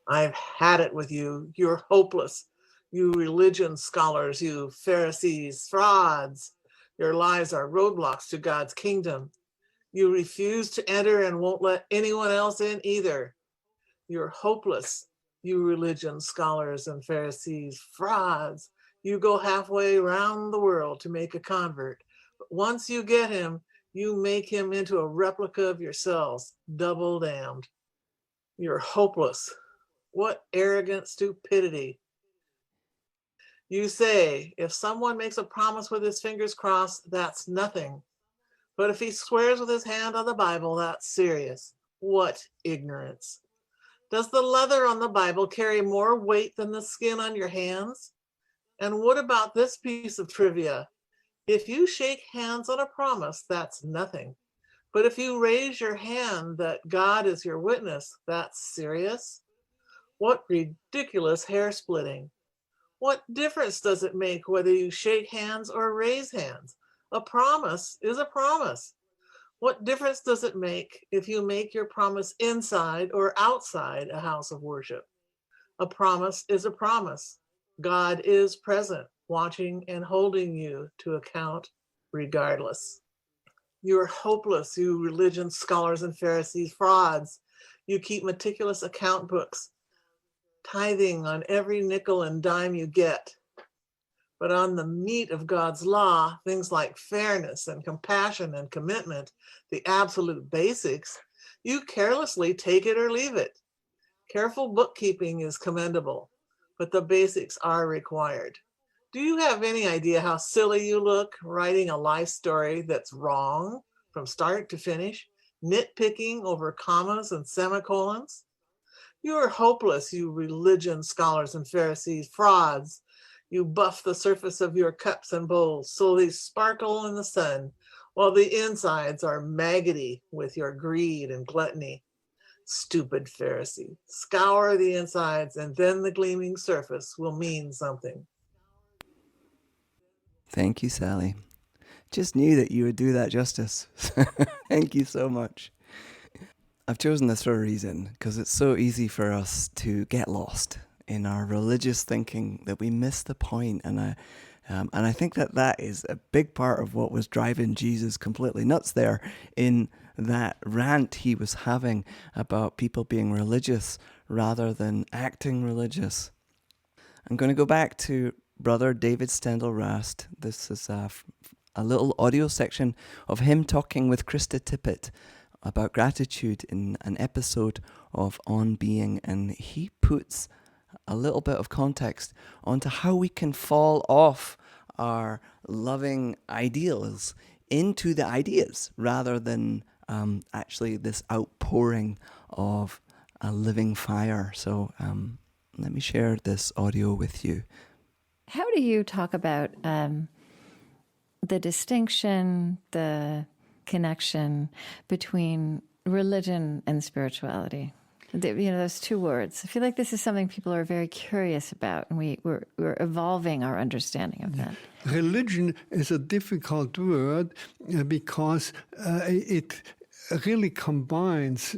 I've had it with you. You're hopeless. You religion scholars, you Pharisees, frauds. Your lives are roadblocks to God's kingdom. You refuse to enter and won't let anyone else in either. You're hopeless. You religion scholars and Pharisees, frauds. You go halfway around the world to make a convert. But once you get him, you make him into a replica of yourselves, double damned. You're hopeless. What arrogant stupidity. You say, if someone makes a promise with his fingers crossed, that's nothing. But if he swears with his hand on the Bible, that's serious. What ignorance. Does the leather on the Bible carry more weight than the skin on your hands? And what about this piece of trivia? If you shake hands on a promise, that's nothing. But if you raise your hand that God is your witness, that's serious. What ridiculous hair splitting. What difference does it make whether you shake hands or raise hands? A promise is a promise. What difference does it make if you make your promise inside or outside a house of worship? A promise is a promise. God is present, watching and holding you to account regardless. You're hopeless, you religion scholars and Pharisees, frauds. You keep meticulous account books, tithing on every nickel and dime you get. But on the meat of God's law, things like fairness and compassion and commitment, the absolute basics, you carelessly take it or leave it. Careful bookkeeping is commendable, but the basics are required. Do you have any idea how silly you look writing a life story that's wrong from start to finish, nitpicking over commas and semicolons? You are hopeless, you religion scholars and Pharisees, frauds. You buff the surface of your cups and bowls so they sparkle in the sun, while the insides are maggoty with your greed and gluttony. Stupid Pharisee. Scour the insides, and then the gleaming surface will mean something. Thank you, Sally. Just knew that you would do that justice. Thank you so much. I've chosen this for a reason, because it's so easy for us to get lost in our religious thinking that we miss the point. And I think that is a big part of what was driving Jesus completely nuts there in that rant he was having about people being religious rather than acting religious. I'm going to go back to Br David Steindl-Rast. This is a little audio section of him talking with Krista Tippett about gratitude in an episode of On Being, and he puts a little bit of context onto how we can fall off our loving ideals into the ideas rather than actually this outpouring of a living fire. So let me share this audio with you. How do you talk about the distinction, the connection between religion and spirituality? Those two words. I feel like this is something people are very curious about, and we're evolving our understanding of that. Religion is a difficult word because it really combines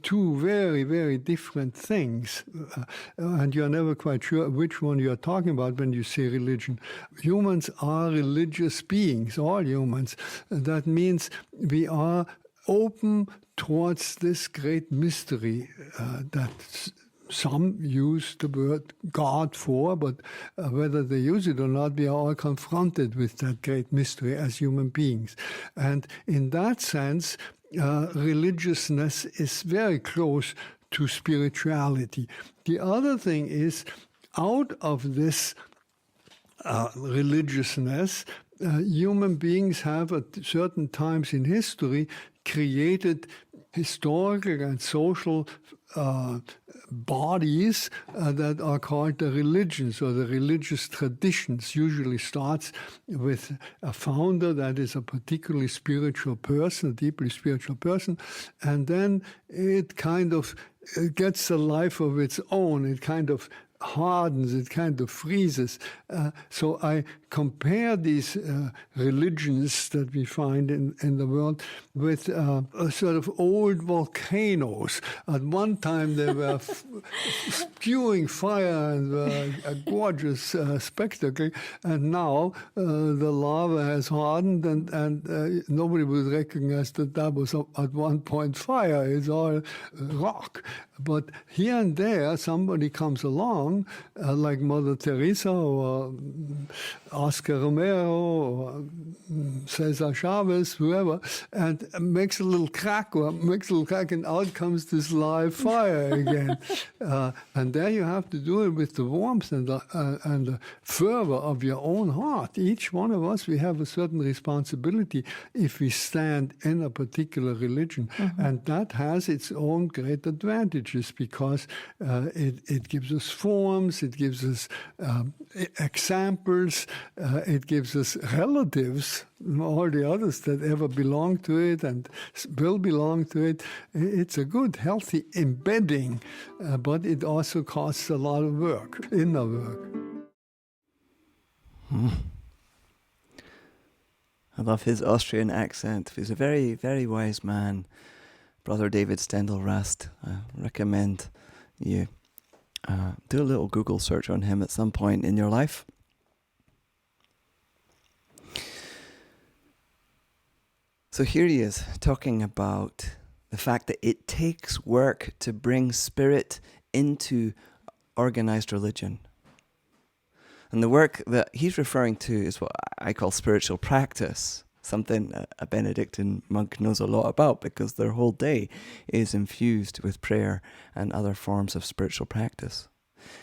two very, very different things. And you're never quite sure which one you're talking about when you say religion. Humans are religious beings, all humans. That means we are open towards this great mystery that some use the word God for, but whether they use it or not, we are all confronted with that great mystery as human beings. And in that sense, religiousness is very close to spirituality. The other thing is, out of this religiousness, human beings have at certain times in history created historical and social bodies that are called the religions or the religious traditions. Usually starts with a founder that is a particularly spiritual person, a deeply spiritual person, and then it kind of gets a life of its own. It kind of hardens, it kind of freezes. So I compare these religions that we find in the world with a sort of old volcanoes. At one time they were spewing fire and were a gorgeous spectacle, and now the lava has hardened, and nobody would recognize that was at one point fire. It's all rock. But here and there, somebody comes along, like Mother Teresa or Oscar Romero or Cesar Chavez, whoever, and makes a little crack, and out comes this live fire again. And there you have to do it with the warmth and the fervor of your own heart. Each one of us, we have a certain responsibility if we stand in a particular religion. Mm-hmm. And that has its own great advantages because it gives us forms, it gives us examples, it gives us relatives, all the others that ever belong to it and will belong to it. It's a good, healthy embedding, but it also costs a lot of work, inner work. I love his Austrian accent. He's a very, very wise man, Br David Steindl-Rast. I recommend you do a little Google search on him at some point in your life. So here he is talking about the fact that it takes work to bring spirit into organized religion. And the work that he's referring to is what I call spiritual practice, something a Benedictine monk knows a lot about because their whole day is infused with prayer and other forms of spiritual practice.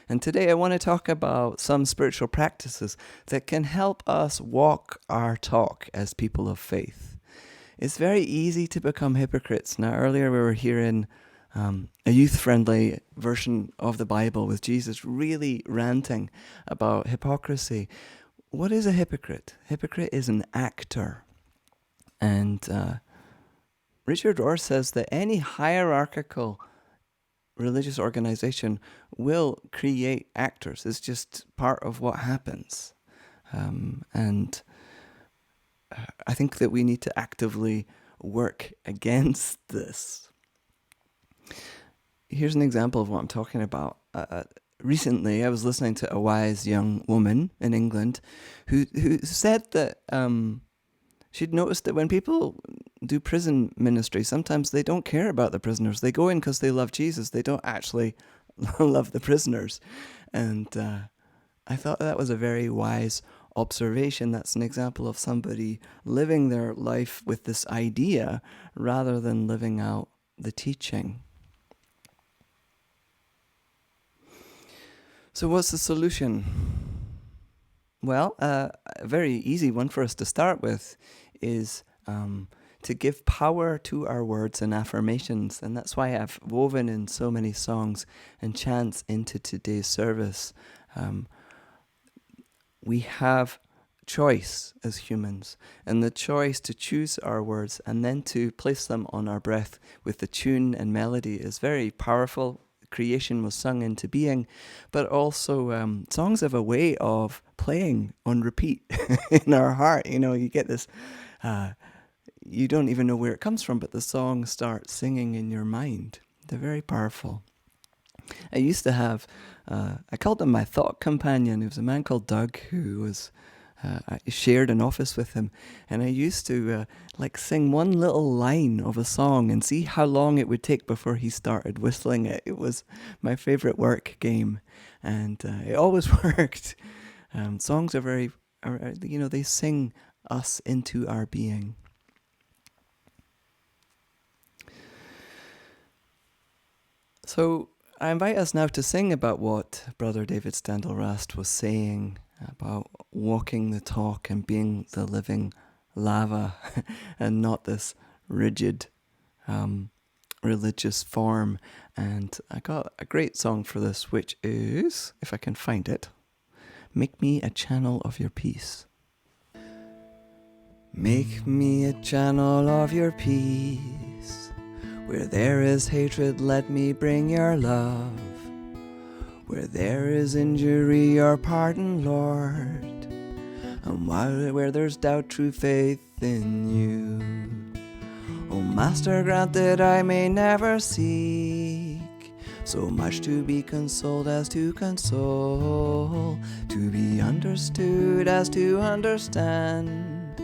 And today I want to talk about some spiritual practices that can help us walk our talk as people of faith. It's very easy to become hypocrites. Now, earlier we were hearing a youth-friendly version of the Bible with Jesus really ranting about hypocrisy. What is a hypocrite? Hypocrite is an actor. And Richard Rohr says that any hierarchical religious organization will create actors. It's just part of what happens. And I think that we need to actively work against this. Here's an example of what I'm talking about. Recently, I was listening to a wise young woman in England who said that she'd noticed that when people do prison ministry, sometimes they don't care about the prisoners. They go in because they love Jesus. They don't actually love the prisoners. And I thought that was a very wise observation. That's an example of somebody living their life with this idea rather than living out the teaching. So what's the solution? Well, a very easy one for us to start with is to give power to our words and affirmations. And that's why I've woven in so many songs and chants into today's service. We have choice as humans, and the choice to choose our words and then to place them on our breath with the tune and melody is very powerful. Creation was sung into being, but also songs have a way of playing on repeat in our heart. You know, you get this, you don't even know where it comes from, but the songs start singing in your mind. They're very powerful. I used to have, I called him my thought companion. He was a man called Doug who was, I shared an office with him, and I used to sing one little line of a song and see how long it would take before he started whistling it. It was my favorite work game, and it always worked. Songs are very, they sing us into our being. So I invite us now to sing about what Br David Steindl-Rast was saying about walking the talk and being the living lava and not this rigid religious form. And I got a great song for this, which is, if I can find it, Make Me a Channel of Your Peace. Make me a channel of your peace. Where there is hatred, let me bring your love. Where there is injury or pardon, Lord, and where there's doubt, true faith in you. O Master, grant that I may never seek so much to be consoled as to console, to be understood as to understand,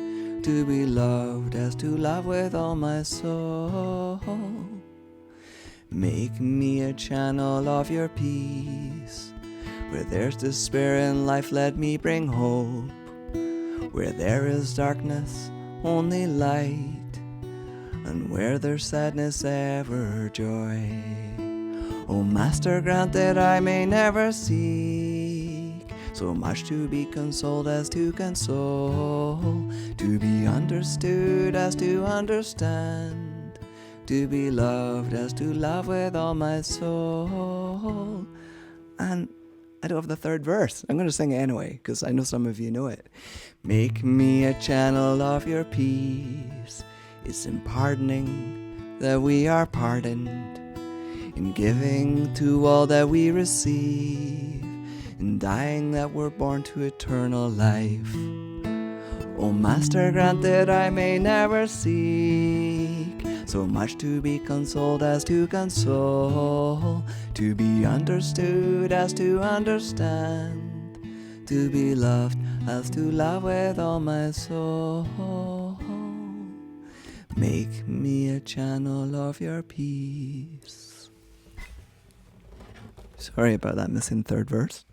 to be loved as to love with all my soul. Make me a channel of your peace. Where there's despair in life, let me bring hope. Where there is darkness, only light. And where there's sadness, ever joy. O Master, grant that I may never seek so much to be consoled as to console, to be understood as to understand, to be loved as to love with all my soul. And I don't have the third verse. I'm going to sing it anyway, because I know some of you know it. Make me a channel of your peace. It's in pardoning that we are pardoned, in giving to all that we receive, in dying that we're born to eternal life. O Master, grant that I may never seek so much to be consoled as to console, to be understood as to understand, to be loved as to love with all my soul. Make me a channel of your peace. Sorry about that missing third verse.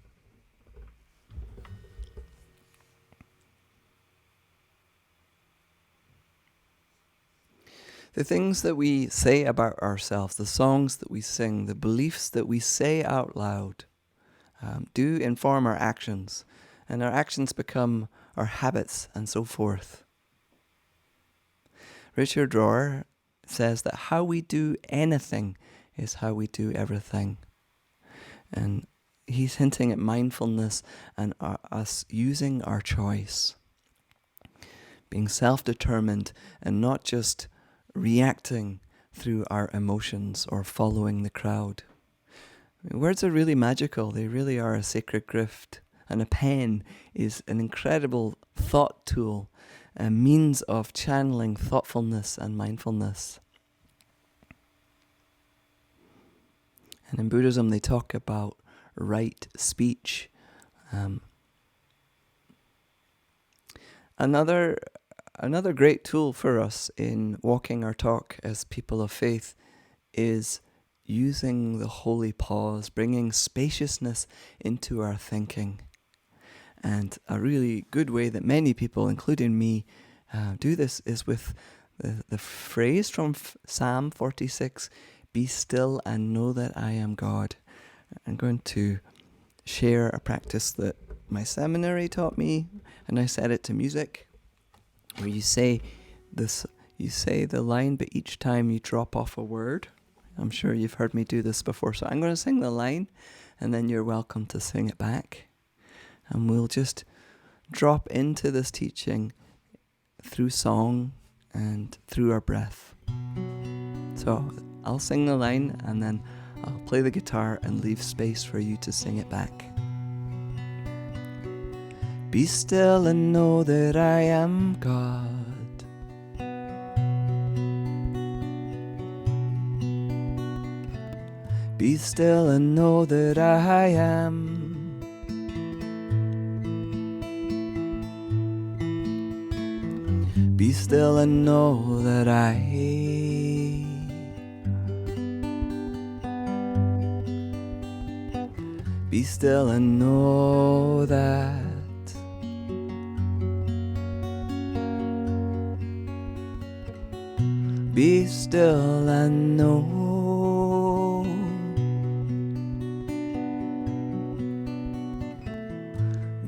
The things that we say about ourselves, the songs that we sing, the beliefs that we say out loud, do inform our actions, and our actions become our habits and so forth. Richard Rohr says that how we do anything is how we do everything. And he's hinting at mindfulness and us using our choice, being self-determined and not just reacting through our emotions or following the crowd. Words are really magical. They really are a sacred gift. And a pen is an incredible thought tool, a means of channeling thoughtfulness and mindfulness. And in Buddhism, they talk about right speech. Another great tool for us in walking our talk as people of faith is using the holy pause, bringing spaciousness into our thinking. And a really good way that many people, including me, do this is with the phrase from Psalm 46, "Be still and know that I am God." I'm going to share a practice that my seminary taught me, and I set it to music, where you say the line, but each time you drop off a word. I'm sure you've heard me do this before, so I'm going to sing the line, and then you're welcome to sing it back. And we'll just drop into this teaching through song and through our breath. So I'll sing the line, and then I'll play the guitar and leave space for you to sing it back. Be still and know that I am God. Be still and know that I am. Be still and know that I. Be still and know that. Be still and know.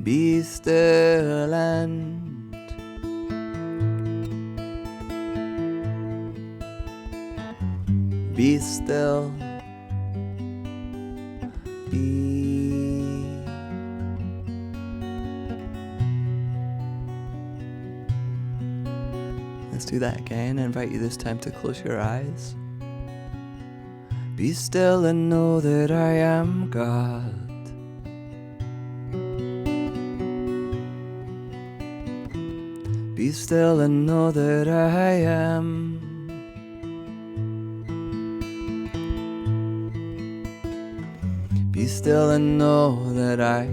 Be still and. Be still. Be. Let's do that again. I invite you this time to close your eyes. Be still and know that I am God. Be still and know that I am. Be still and know that I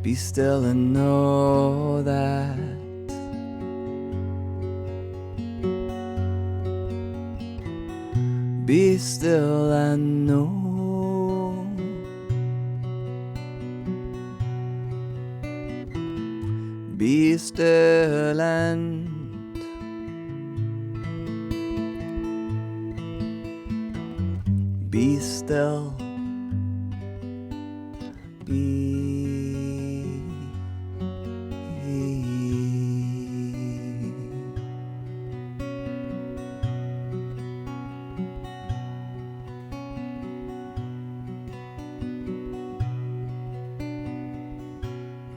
Be still and know that Be still and know Be still and be still. Be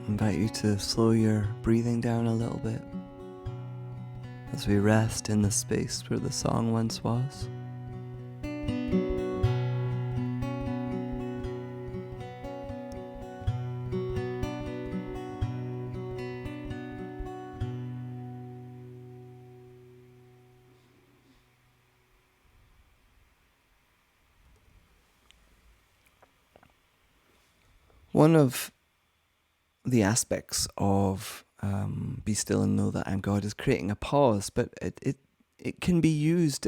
invite you to slow your breathing down a little bit as we rest in the space where the song once was. One of the aspects of Be Still and Know That I'm God is creating a pause, but it can be used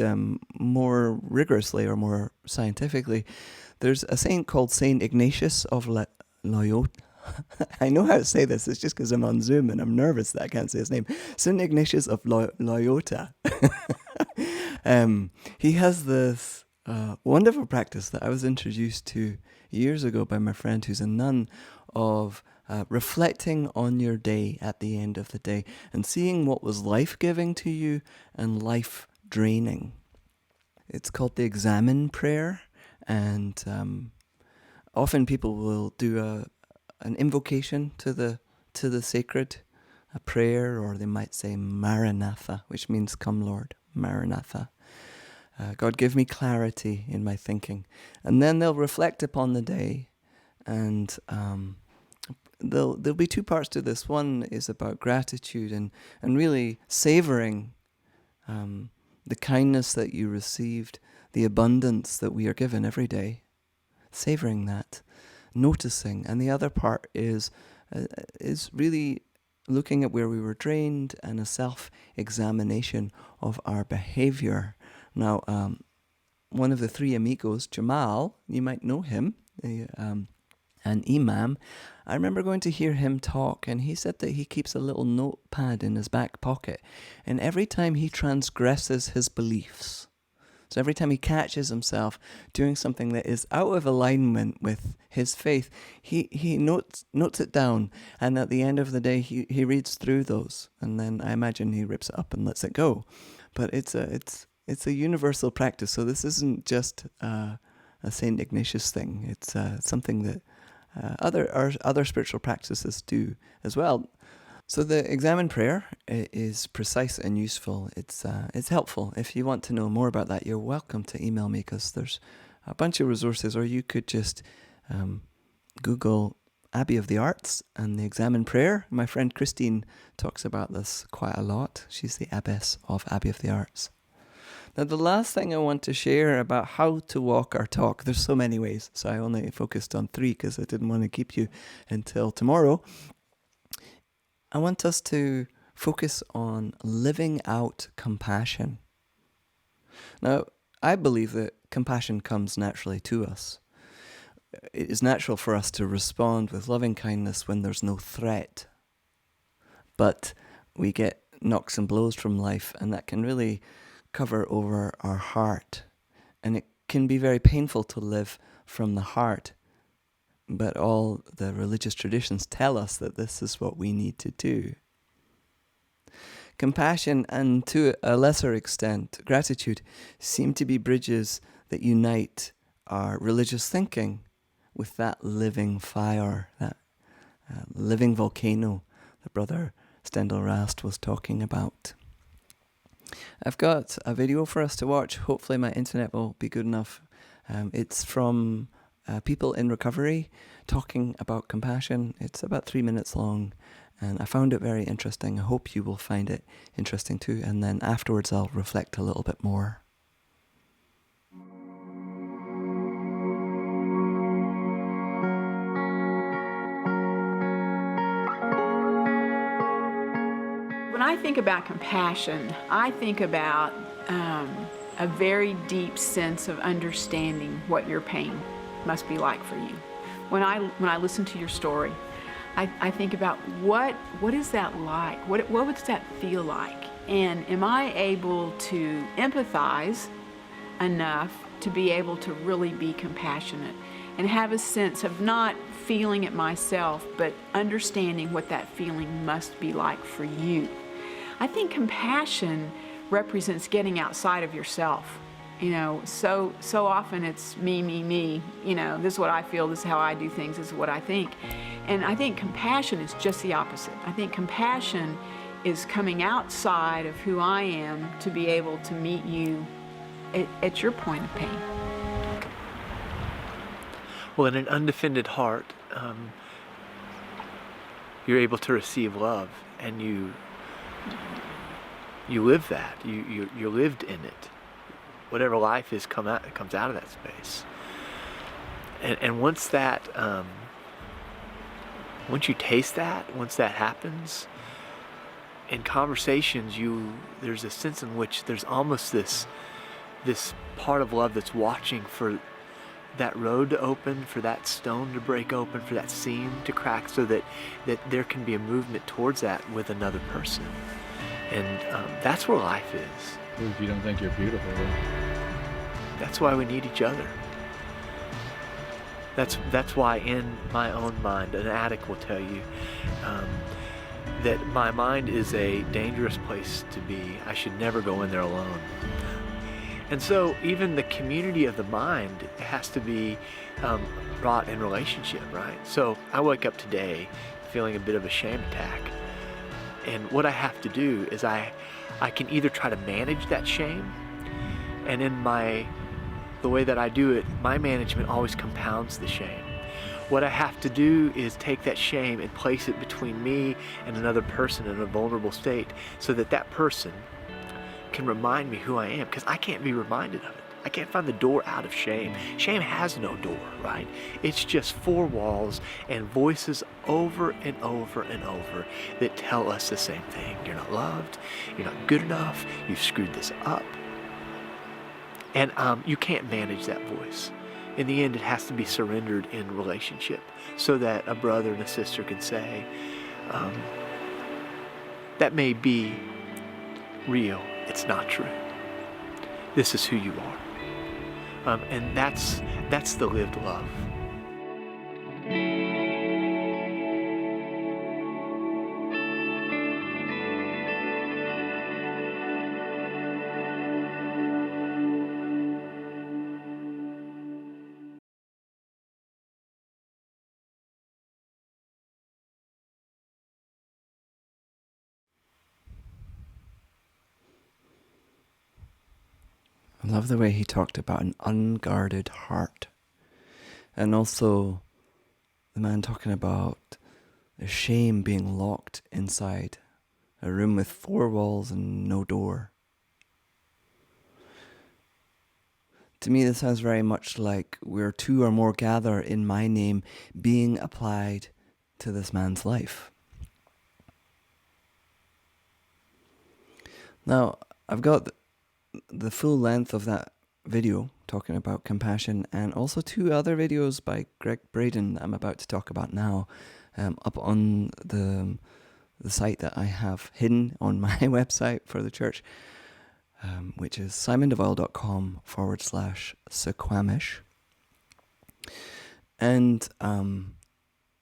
more rigorously or more scientifically. There's a saint called Saint Ignatius of Loyola. I know how to say this, it's just because I'm on Zoom and I'm nervous that I can't say his name. Saint Ignatius of Loyola. He has this wonderful practice that I was introduced to years ago by my friend who's a nun of reflecting on your day at the end of the day and seeing what was life-giving to you and life-draining. It's called the examen prayer, and often people will do an invocation to the sacred, a prayer, or they might say Maranatha, which means come Lord, Maranatha. God, give me clarity in my thinking. And then they'll reflect upon the day, and there'll be two parts to this. One is about gratitude and really savoring the kindness that you received, the abundance that we are given every day, savoring that, noticing. And the other part is really looking at where we were drained and a self-examination of our behavior. Now, one of the three amigos, Jamal, you might know him, an imam. I remember going to hear him talk, and he said that he keeps a little notepad in his back pocket, and every time he transgresses his beliefs, so every time he catches himself doing something that is out of alignment with his faith, he notes it down, and at the end of the day he reads through those, and then I imagine he rips it up and lets it go. But it's a universal practice, so this isn't just a Saint Ignatius thing. It's something that other spiritual practices do as well. So the examen prayer is precise and useful. It's helpful. If you want to know more about that, you're welcome to email me, because there's a bunch of resources, or you could just Google Abbey of the Arts and the examen prayer. My friend Christine talks about this quite a lot. She's the abbess of Abbey of the Arts. Now, the last thing I want to share about how to walk our talk, there's so many ways, so I only focused on 3 because I didn't want to keep you until tomorrow. I want us to focus on living out compassion. Now, I believe that compassion comes naturally to us. It is natural for us to respond with loving kindness when there's no threat. But we get knocks and blows from life, and that can really cover over our heart. And it can be very painful to live from the heart. But all the religious traditions tell us that this is what we need to do. Compassion, and to a lesser extent, gratitude, seem to be bridges that unite our religious thinking with that living fire, that living volcano that Br Steindl-Rast was talking about. I've got a video for us to watch. Hopefully my internet will be good enough. It's from people in recovery talking about compassion. It's about 3 minutes long, and I found it very interesting. I hope you will find it interesting too. And then afterwards I'll reflect a little bit more. When I think about compassion, I think about a very deep sense of understanding what your pain must be like for you. When I listen to your story, I think about what is that like? What does that feel like? And am I able to empathize enough to be able to really be compassionate and have a sense of not feeling it myself, but understanding what that feeling must be like for you? I think compassion represents getting outside of yourself. You know, so often it's me, you know, this is what I feel, this is how I do things, this is what I think. And I think compassion is just the opposite. I think compassion is coming outside of who I am to be able to meet you at your point of pain. Well, in an undefended heart, you're able to receive love, and you live that. You're lived in it. Whatever life is comes out of that space. And once that, once you taste that, once that happens, in conversations, there's a sense in which there's almost this part of love that's watching for that road to open, for that stone to break open, for that seam to crack, so that there can be a movement towards that with another person. And that's where life is. If you don't think you're beautiful, that's why we need each other. That's why in my own mind, an addict will tell you that my mind is a dangerous place to be. I should never go in there alone. And so even the community of the mind has to be brought in relationship, right? So I wake up today feeling a bit of a shame attack. And what I have to do is I can either try to manage that shame, and in the way that I do it, my management always compounds the shame. What I have to do is take that shame and place it between me and another person in a vulnerable state, so that person can remind me who I am, because I can't be reminded of it. I can't find the door out of shame. Shame has no door, right? It's just four walls and voices over and over and over that tell us the same thing. You're not loved. You're not good enough. You've screwed this up. And you can't manage that voice. In the end, it has to be surrendered in relationship, so that a brother and a sister can say, that may be real. It's not true. This is who you are. And that's the lived love. I love the way he talked about an unguarded heart. And also the man talking about the shame being locked inside a room with four walls and no door. To me, this sounds very much like where two or more gather in my name being applied to this man's life. Now, I've got the full length of that video talking about compassion, and also two other videos by Br David that I'm about to talk about now, up on the site that I have hidden on my website for the church, which is simondeval.com/Suquamish. And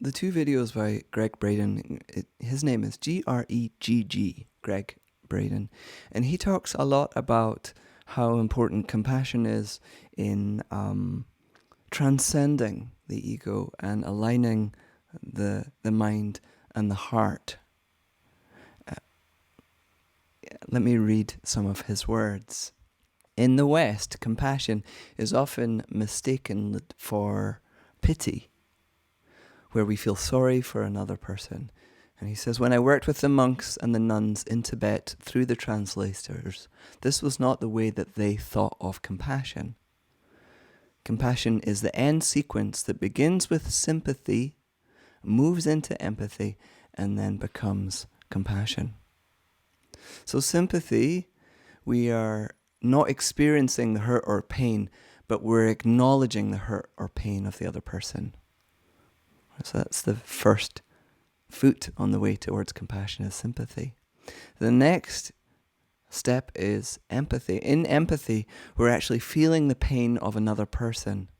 the two videos by Br David, his name is Gregg, Greg Braden, and he talks a lot about how important compassion is in transcending the ego and aligning the mind and the heart. Let me read some of his words. In the West, compassion is often mistaken for pity, where we feel sorry for another person. And he says, when I worked with the monks and the nuns in Tibet through the translators, this was not the way that they thought of compassion. Compassion is the end sequence that begins with sympathy, moves into empathy, and then becomes compassion. So sympathy, we are not experiencing the hurt or pain, but we're acknowledging the hurt or pain of the other person. So that's the first foot on the way towards compassion, is sympathy. The next step is empathy. In empathy, we're actually feeling the pain of another person.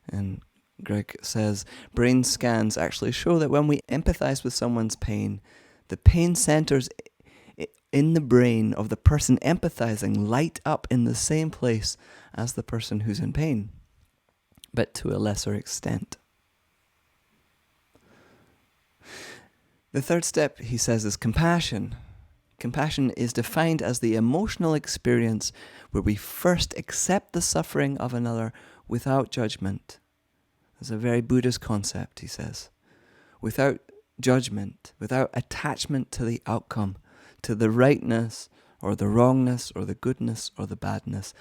And Greg says, brain scans actually show that when we empathize with someone's pain, the pain centers in the brain of the person empathizing light up in the same place as the person who's in pain, but to a lesser extent. The third step, he says, is compassion. Compassion is defined as the emotional experience where we first accept the suffering of another without judgment. It's a very Buddhist concept, he says. Without judgment, without attachment to the outcome, to the rightness or the wrongness or the goodness or the badness.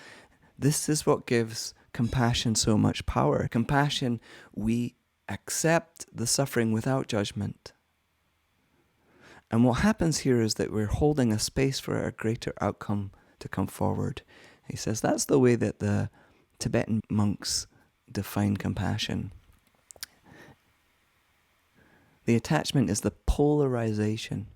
This is what gives compassion so much power. Compassion, we accept the suffering without judgment. And what happens here is that we're holding a space for a greater outcome to come forward. He says that's the way that the Tibetan monks define compassion. The attachment is the polarization,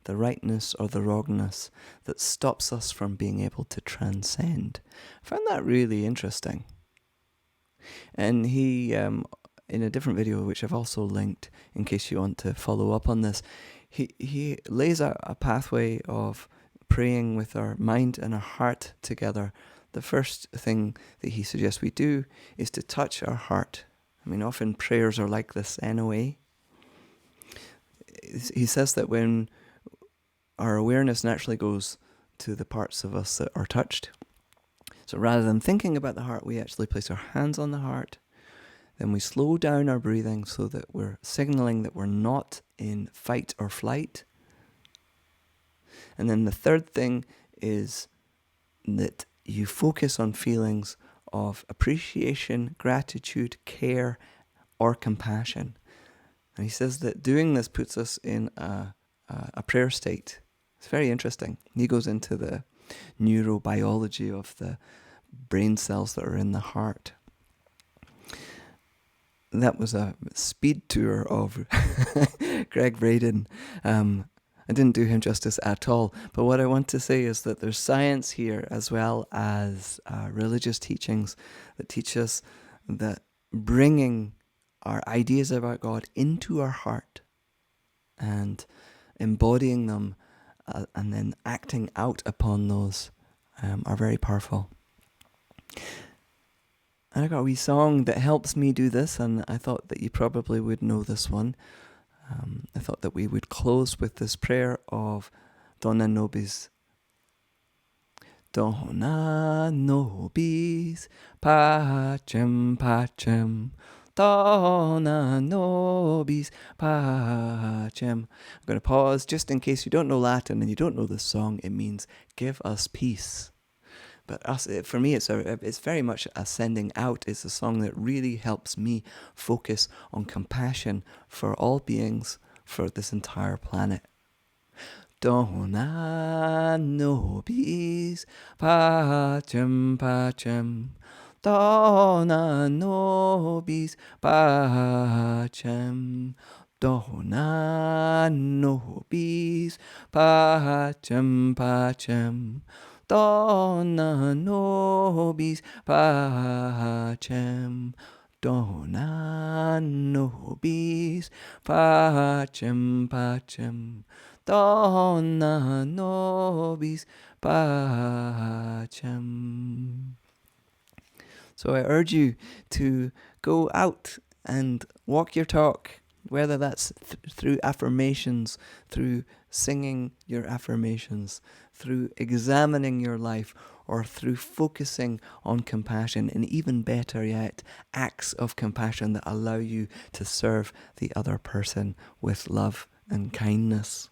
the rightness or the wrongness that stops us from being able to transcend. I found that really interesting. And he, in a different video, which I've also linked in case you want to follow up on this, he lays out a pathway of praying with our mind and our heart together. The first thing that he suggests we do is to touch our heart. I mean, often prayers are like this anyway. He says that when our awareness naturally goes to the parts of us that are touched, so rather than thinking about the heart, we actually place our hands on the heart. Then we slow down our breathing so that we're signaling that we're not in fight or flight. And then the third thing is that you focus on feelings of appreciation, gratitude, care, or compassion. And he says that doing this puts us in a prayer state. It's very interesting. He goes into the neurobiology of the brain cells that are in the heart. That was a speed tour of Greg Braden. I didn't do him justice at all. But what I want to say is that there's science here as well as religious teachings that teach us that bringing our ideas about God into our heart and embodying them and then acting out upon those are very powerful. And I got a wee song that helps me do this, and I thought that you probably would know this one. I thought that we would close with this prayer of Donna Nobis. Donna Nobis Pacem Pacem. Donna Nobis Pacem. I'm going to pause just in case you don't know Latin and you don't know this song. It means give us peace. But for me, it's very much a sending out. It's a song that really helps me focus on compassion for all beings, for this entire planet. Dona nobis pacem pacem. Dona nobis pacem. Dona nobis pacem pacem. Dona nobis pacem. Dona nobis pacem pacem. Dona nobis pacem. So I urge you to go out and walk your talk, whether that's through affirmations, through singing your affirmations, through examining your life, or through focusing on compassion, and even better yet, acts of compassion that allow you to serve the other person with love and kindness.